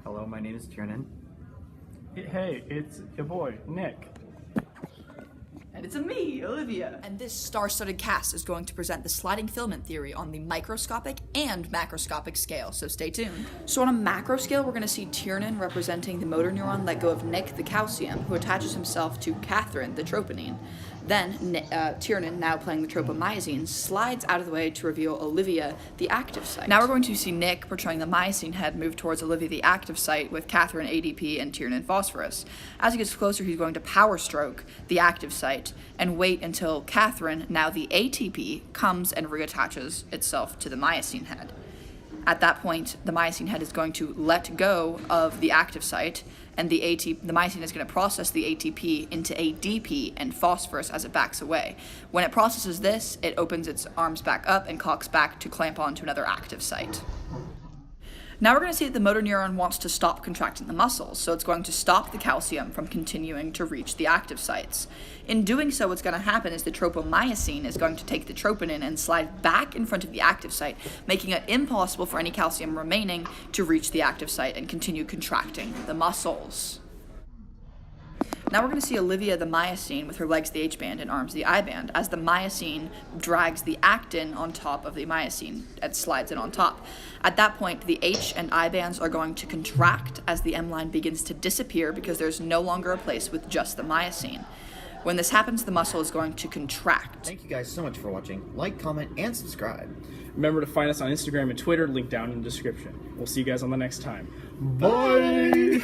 Hello, my name is Tiernan. Hey, it's your boy, Nick. And it's me, Olivia. And this star-studded cast is going to present the sliding filament theory on the microscopic and macroscopic scale, so stay tuned. So on a macro scale, we're going to see Tiernan representing the motor neuron let go of Nick, the calcium, who attaches himself to Catherine, the troponine. Then Tiernan, now playing the tropomyosin, slides out of the way to reveal Olivia, the active site. Now we're going to see Nick, portraying the myosin head, move towards Olivia, the active site, with Catherine ADP and Tiernan phosphorus. As he gets closer, he's going to power stroke the active site and wait until Catherine, now the ATP, comes and reattaches itself to the myosin head. At that point, the myosin head is going to let go of the active site, and the myosin is going to process the ATP into ADP and phosphorus as it backs away. When it processes this, it opens its arms back up and cocks back to clamp onto another active site. Now we're going to see that the motor neuron wants to stop contracting the muscles, so it's going to stop the calcium from continuing to reach the active sites. In doing so, what's going to happen is the tropomyosin is going to take the troponin and slide back in front of the active site, making it impossible for any calcium remaining to reach the active site and continue contracting the muscles. Now we're going to see Olivia, the myosin, with her legs the H-band and arms the I-band, as the myosin drags the actin on top of the myosin and slides it on top. At that point, the H and I-bands are going to contract as the M-line begins to disappear because there's no longer a place with just the myosin. When this happens, the muscle is going to contract. Thank you guys so much for watching. Like, comment, and subscribe. Remember to find us on Instagram and Twitter, link down in the description. We'll see you guys on the next time. Bye!